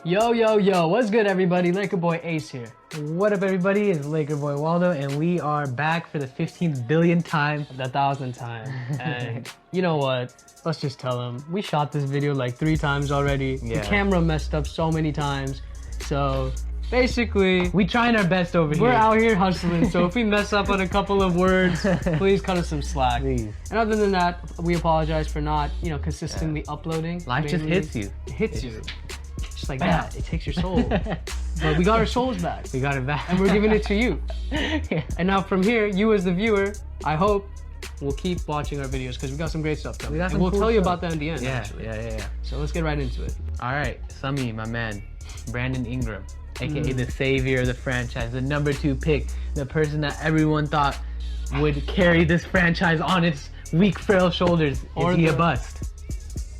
Yo, what's good everybody? Laker boy Ace here. What up everybody, it's Laker boy Waldo and we are back for the 15th billionth time. The 1,000th time. And you know what? Let's just tell him. We shot this video like 3 times already. Yeah. The camera messed up so many times. So basically, we trying our best over here. We're out here hustling. So if we mess up on a couple of words, please cut us some slack. Please. And other than that, we apologize for not, consistently uploading. Life just hits you. It hits you. Just like that. It takes your soul. But we got our souls back. We got it back. And we're giving it to you. Yeah. And now from here, you as the viewer, I hope, will keep watching our videos because we got some great stuff coming. And we'll tell you about that in the end, actually. Yeah. So let's get right into it. All right, Sami, my man, Brandon Ingram, aka the savior of the franchise, the #2 pick, the person that everyone thought would carry this franchise on its weak, frail shoulders. Is he a bust?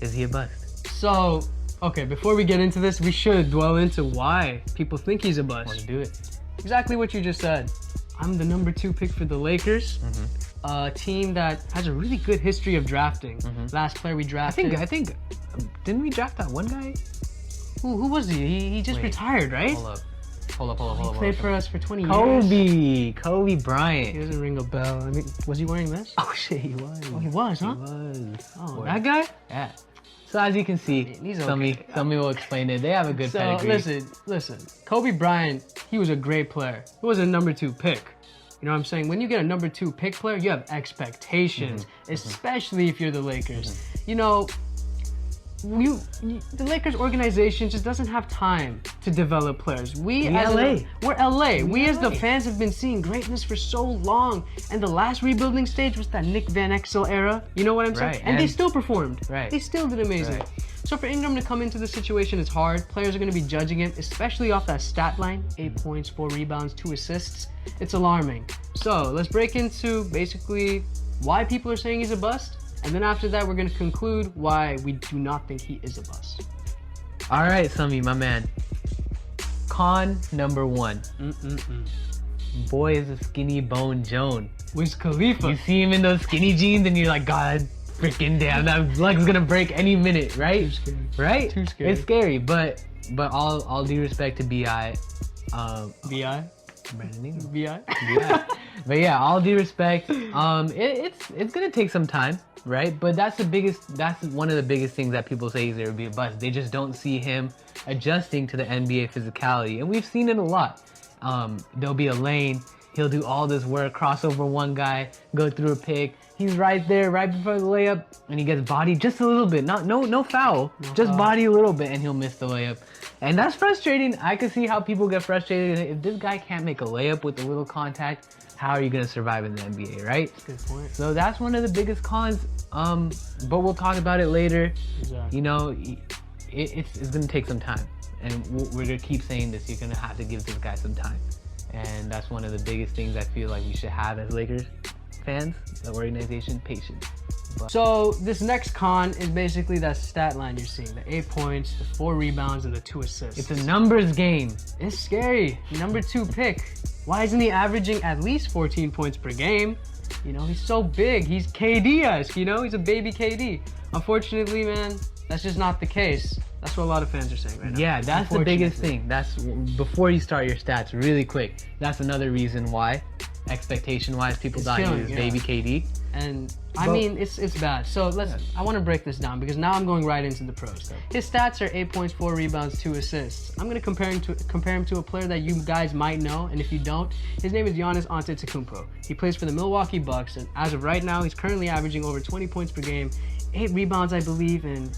Is he a bust? So, okay, before we get into this, we should dwell into why people think he's a bust. Let's do it. Exactly what you just said. I'm the #2 pick for the Lakers, a team that has a really good history of drafting. Last player we drafted. I think, didn't we draft that one guy? Who was he? He just retired, right? Hold up. He played for us for 20 years. Kobe Bryant. He doesn't ring a bell. I mean, was he wearing this? Oh shit, he was. Oh, he was, huh? He was. Oh, that guy? Yeah. So as you can see, Sami will explain it. They have a good pedigree. Listen. Kobe Bryant, he was a great player. He was a #2 pick. You know what I'm saying? When you get a #2 pick player, you have expectations, especially if you're the Lakers. You know, the Lakers organization just doesn't have time to develop players. We're LA. We as the fans have been seeing greatness for so long, and the last rebuilding stage was that Nick Van Exel era. You know what I'm saying? And they still performed. Right. They still did amazing. Right. So for Ingram to come into the situation is hard. Players are going to be judging him, especially off that stat line: 8 points, 4 rebounds, 2 assists. It's alarming. So let's break into basically why people are saying he's a bust. And then after that, we're going to conclude why we do not think he is a bust. All right, Sami, my man. Con #1. Boy is a skinny bone Joan. Wiz Khalifa. You see him in those skinny jeans and you're like, God freaking damn, that leg's gonna break any minute, right? Too scary. Right? Too scary. It's scary, but all due respect to B.I. B.I.? Brandon Ingram. B.I.? Yeah. But yeah, all due respect, it's gonna take some time, right? But that's one of the biggest things that people say is there would be a bust. They just don't see him adjusting to the NBA physicality, and we've seen it a lot. There'll be a lane, he'll do all this work, cross over one guy, go through a pick. He's right there, right before the layup, and he gets bodied just a little bit. No foul, just body a little bit, and he'll miss the layup. And that's frustrating. I can see how people get frustrated. If this guy can't make a layup with a little contact, how are you gonna survive in the NBA, right? Good point. So that's one of the biggest cons. But we'll talk about it later. Exactly. You know, it's gonna take some time, and we're gonna keep saying this. You're gonna have to give this guy some time, and that's one of the biggest things I feel like we should have as Lakers fans, the organization, patience. So this next con is basically that stat line you're seeing: the 8 points, the 4 rebounds, and the 2 assists. It's a numbers game. It's scary. #2 pick. Why isn't he averaging at least 14 points per game? You know, he's so big. He's KD-esque, you know? He's a baby KD. Unfortunately, man, that's just not the case. That's what a lot of fans are saying right now. Yeah, that's the biggest thing. That's before you start your stats, really quick. That's another reason why, expectation-wise, people thought he was baby KD. And I mean, it's bad. So I want to break this down because now I'm going right into the pros. His stats are 8 points, 4 rebounds, 2 assists. I'm going to compare him to a player that you guys might know, and if you don't, his name is Giannis Antetokounmpo. He plays for the Milwaukee Bucks, and as of right now, he's currently averaging over 20 points per game, 8 rebounds, I believe, and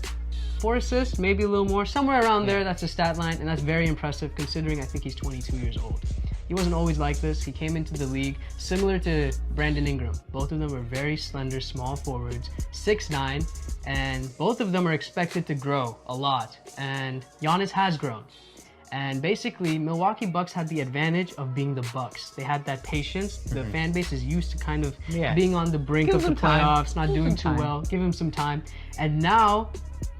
4 assists, maybe a little more, somewhere around there. That's a stat line, and that's very impressive considering I think he's 22 years old. He wasn't always like this. He came into the league similar to Brandon Ingram. Both of them were very slender, small forwards, 6'9", and both of them are expected to grow a lot. And Giannis has grown. And basically, Milwaukee Bucks had the advantage of being the Bucks. They had that patience. The fan base is used to kind of being on the brink of the playoffs, not doing too well. Give him some time. And now,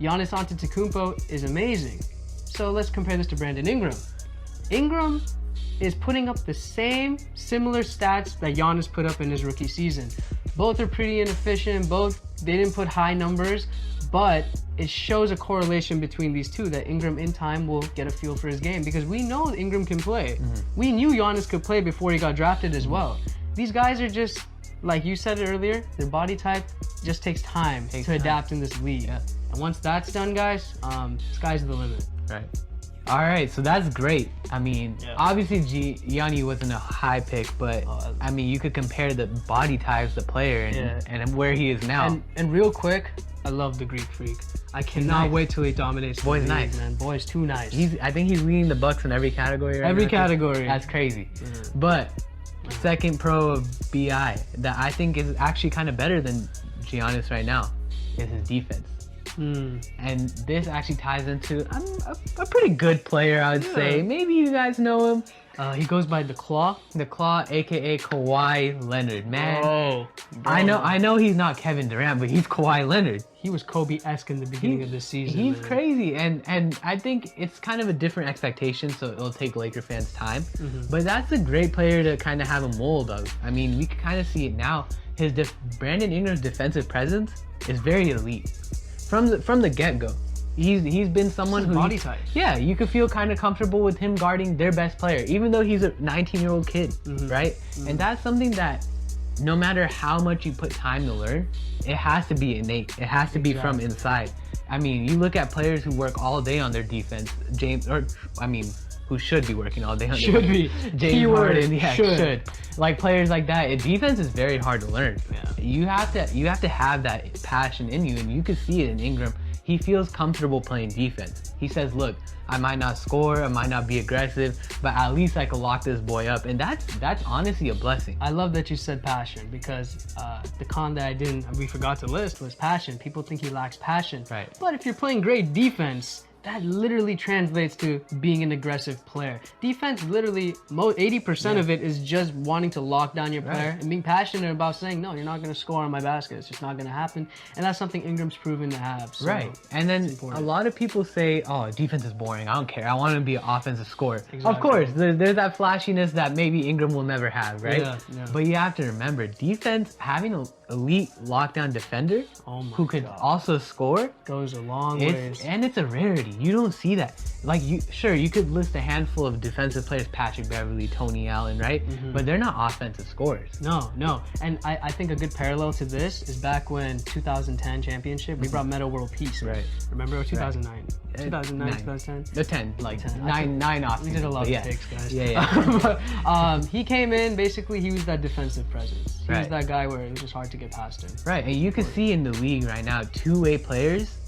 Giannis Antetokounmpo is amazing. So let's compare this to Brandon Ingram. Ingram is putting up the same similar stats that Giannis put up in his rookie season. Both are pretty inefficient. Both, they didn't put high numbers, But it shows a correlation between these two, that Ingram in time will get a feel for his game, because we know Ingram can play. We knew Giannis could play before he got drafted as well. These guys are just, like you said earlier, their body type just takes time to adapt in this league. Yeah. And once that's done, guys, sky's the limit. Right. All right, so that's great. I mean, obviously Giannis wasn't a high pick, but I mean, you could compare the body types, the player, and where he is now. And real quick, I love the Greek Freak. I cannot wait till he dominates. Boy's the league, nice, man. Boy's too nice. I think he's leading the Bucks in every category. Right every now. category. That's crazy. But second pro of BI that I think is actually kind of better than Giannis right now is his defense. And this actually ties into a pretty good player, I would say. Maybe you guys know him. He goes by the Claw. The Claw, aka Kawhi Leonard. Man, bro. I know he's not Kevin Durant, but he's Kawhi Leonard. He was Kobe-esque in the beginning of this season. He's crazy, and I think it's kind of a different expectation, so it'll take Laker fans time. But that's a great player to kind of have a mold of. I mean, we can kind of see it now. Brandon Ingram's defensive presence is very elite from the get-go. He's been someone who body type. Yeah, you could feel kind of comfortable with him guarding their best player, even though he's a 19-year-old kid, right? And that's something that no matter how much you put time to learn, it has to be innate. It has to be from inside. I mean, you look at players who work all day on their defense, who should be working all day on their defense. James Harden, should. Like players like that, defense is very hard to learn. You have to have that passion in you, and you can see it in Ingram. He feels comfortable playing defense. He says, look, I might not score, I might not be aggressive, but at least I can lock this boy up. And that's honestly a blessing. I love that you said passion, because the con that we forgot to list was passion. People think he lacks passion. Right. But if you're playing great defense, that literally translates to being an aggressive player. Defense, literally, 80% of it is just wanting to lock down your player and being passionate about saying, no, you're not going to score on my basket. It's just not going to happen. And that's something Ingram's proven to have. So And then a lot of people say, oh, defense is boring. I don't care. I want to be an offensive scorer. Exactly. Of course, there's that flashiness that maybe Ingram will never have, right? Yeah. But you have to remember, defense, having an elite lockdown defender who could also score goes a long way. And it's a rarity. You don't see that. Like, you could list a handful of defensive players, Patrick Beverley, Tony Allen, right? But they're not offensive scorers. No. And I think a good parallel to this is back when 2010 championship, we brought Meta World Peace. Right. Remember, or 2009? 2009, 2010? The 10, like 10. nine off. We did a lot of picks, guys. Yeah. He came in, basically, he was that defensive presence. He was that guy where it was just hard to get past him. Right, and you can see in the league right now, two-way players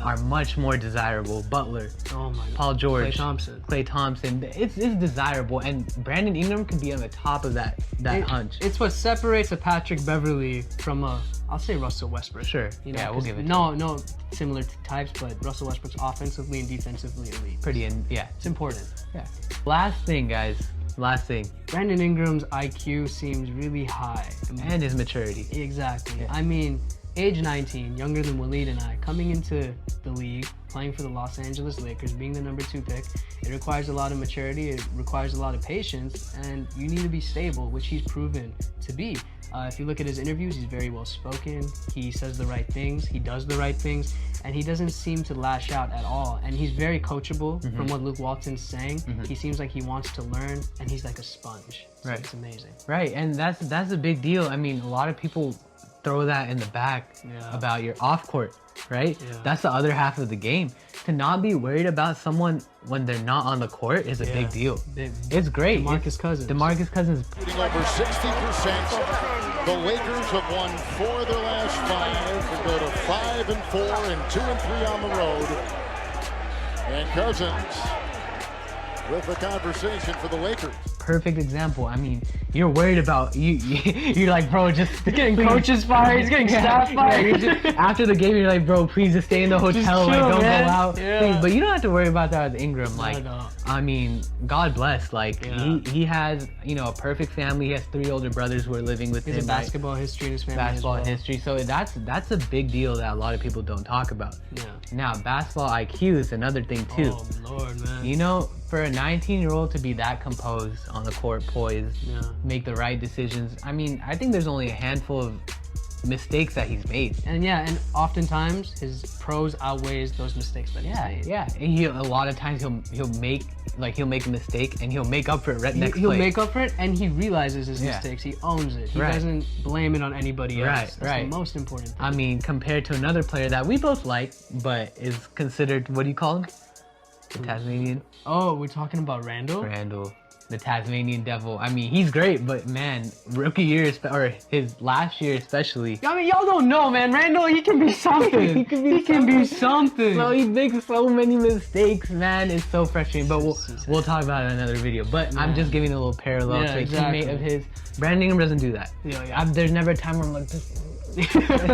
are much more desirable. Butler, Paul George, Klay Thompson. It's desirable, and Brandon Ingram could be on the top of that hunch. It's what separates a Patrick Beverley from I'll say Russell Westbrook. Sure. We'll give it. No similar types, but Russell Westbrook's offensively and defensively elite. It's important. Yeah. Last thing, guys. Brandon Ingram's IQ seems really high. And his maturity. Exactly. Yeah. I mean, age 19, younger than Waleed and I, coming into the league, playing for the Los Angeles Lakers, being the number 2 pick, it requires a lot of maturity, it requires a lot of patience, and you need to be stable, which he's proven to be. If you look at his interviews, he's very well spoken, he says the right things, he does the right things, and he doesn't seem to lash out at all. And he's very coachable. From what Luke Walton's saying. He seems like he wants to learn, and he's like a sponge. So it's amazing. Right, and that's a big deal. I mean, a lot of people throw that in the back about your off court, right? That's the other half of the game. To not be worried about someone when they're not on the court is a big deal. It's great. DeMarcus Cousins. Shooting over 60%. The Lakers have won 4 of their last 5 and go to 5-4 and 2-3 on the road. And Cousins with the conversation for the Lakers. Perfect example. I mean, you're worried about you're like, bro, just getting coaches fired, he's getting staff fired. After the game, you're like, bro, please just stay in the hotel, chill, don't man. go out. Please. But you don't have to worry about that with Ingram. Like, No. I mean, God bless. Like, he has, a perfect family. He has 3 older brothers who are living with him. He has a basketball history in his family. History. So that's a big deal that a lot of people don't talk about. Now, basketball IQ is another thing too. Oh Lord, man. For a 19-year-old to be that composed on the court, poised, make the right decisions. I mean, I think there's only a handful of mistakes that he's made. And yeah, and oftentimes his pros outweighs those mistakes that he's made. Yeah, and a lot of times he'll make a mistake and he'll make up for it next play. He'll make up for it, and he realizes his mistakes. He owns it. He doesn't blame it on anybody else. That's the most important thing. I mean, compared to another player that we both like, but is considered, what do you call him? The Tasmanian? Oh, we're talking about Randall? Randall, the Tasmanian Devil. I mean, he's great, but man, rookie year, or his last year especially. I mean, y'all don't know, man. Randall, he can be something. he can be something. No, he makes so many mistakes, man. It's so frustrating, but we'll talk about it in another video. But I'm just giving a little parallel to a teammate of his. Brandon Ingram doesn't do that. There's never a time where I'm like this.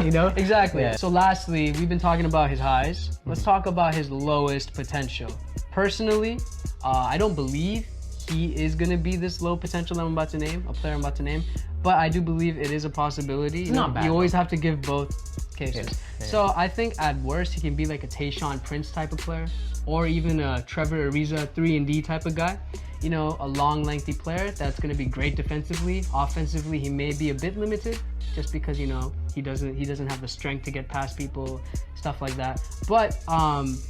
You know? Exactly. Yeah. So lastly, we've been talking about his highs. Let's talk about his lowest potential. Personally, I don't believe he is going to be this low potential that I'm about to name, a player I'm about to name, but I do believe it is a possibility. Not bad. You always have to give both cases. Yeah. So I think at worst, he can be like a Tayshaun Prince type of player, or even a Trevor Ariza 3-and-D type of guy. You know, a long, lengthy player that's going to be great defensively. Offensively, he may be a bit limited just because, you know, he doesn't have the strength to get past people, stuff like that. But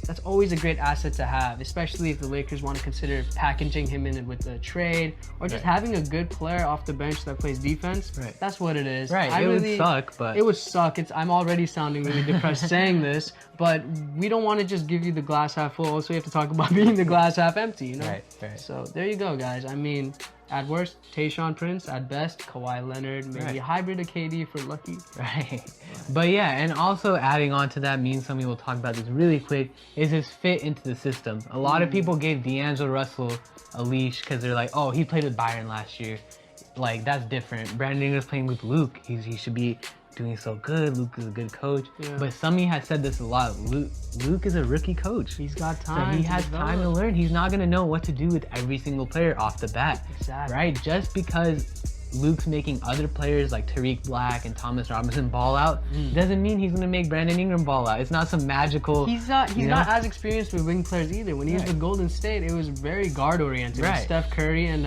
that's always a great asset to have, especially if the Lakers want to consider packaging him in with a trade, or just having a good player off the bench that plays defense. That's what it is. It would suck, but it would suck. I'm already sounding really depressed saying this, but we don't want to just give you the glass half full, so we have to talk about being the glass half empty, you know? So there you go, guys. I mean, at worst, Tayshaun Prince. At best, Kawhi Leonard. Maybe a hybrid of KD for lucky. But yeah, and also adding on to that, me and Sami will talk about this really quick, is his fit into the system. A lot of people gave D'Angelo Russell a leash because they're like, oh, he played with Byron last year. Like, that's different. Brandon Ingram's playing with Luke. He should be doing so good. Luke is a good coach. But Sami has said this a lot. Luke is a rookie coach. He's got time. So he has time to learn. He's not going to know what to do with every single player off the bat. Right? Just because Luke's making other players like Tariq Black and Thomas Robinson ball out doesn't mean he's going to make Brandon Ingram ball out. It's not some magical... He's not as experienced with wing players either. When he was with Golden State, it was very guard oriented. With Steph Curry and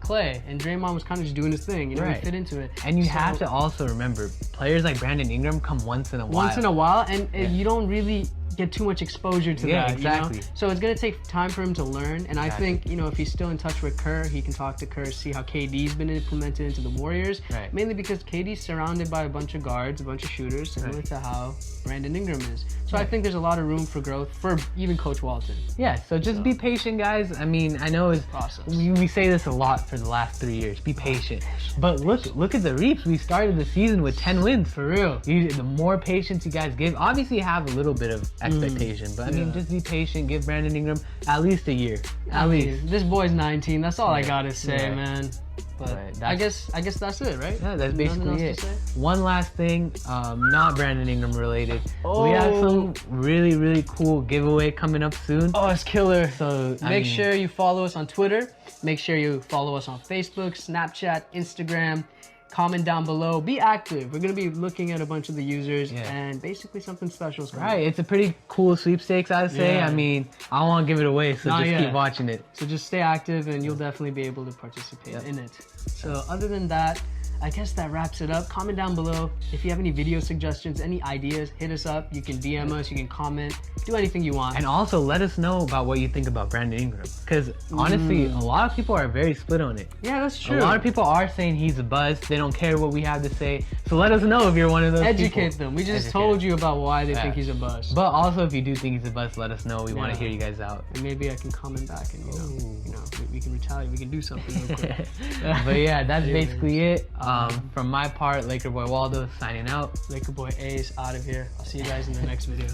Clay, and Draymond was kind of just doing his thing, you know, he fit into it. And you have to also remember, players like Brandon Ingram come once in a while. And you don't really get too much exposure to that. Exactly. You know? So it's going to take time for him to learn, and I think, you know, if he's still in touch with Kerr, he can talk to Kerr, see how KD's been implemented into the Warriors, mainly because KD's surrounded by a bunch of guards, a bunch of shooters, similar to how Brandon Ingram is. So I think there's a lot of room for growth for even Coach Walton. So just be patient, guys. I mean, I know we say this a lot for the last 3 years. Be patient. But look at the reaps. We started the season with 10 wins. For real. The more patience you guys give, obviously have a little bit of expectation, but I mean, just be patient. Give Brandon Ingram at least a year. At least. This boy's 19. That's all I gotta say, man. But I guess that's it, right? Yeah, that's basically it. One last thing, not Brandon Ingram related. We have some really, really cool giveaway coming up soon. Oh, it's killer. So make sure you follow us on Twitter. Make sure you follow us on Facebook, Snapchat, Instagram. Comment down below. Be active. We're going to be looking at a bunch of the users, and basically something special is coming. It's a pretty cool sweepstakes, I'd say. I mean, I don't want to give it away, so just keep watching it. So just stay active, and you'll definitely be able to participate in it. So other than that, I guess that wraps it up. Comment down below. If you have any video suggestions, any ideas, hit us up. You can DM us, you can comment, do anything you want. And also let us know about what you think about Brandon Ingram. Because honestly, a lot of people are very split on it. Yeah, that's true. A lot of people are saying he's a bust. They don't care what we have to say. So let us know if you're one of those Educate them. We just told you about why they think he's a bust. But also, if you do think he's a bust, let us know. We want to hear you guys out. And maybe I can comment back and, you know, we can retaliate. We can do something real quick. But yeah, that's basically it. From my part, Laker boy Waldo signing out. Laker boy Ace out of here. I'll see you guys in the next video.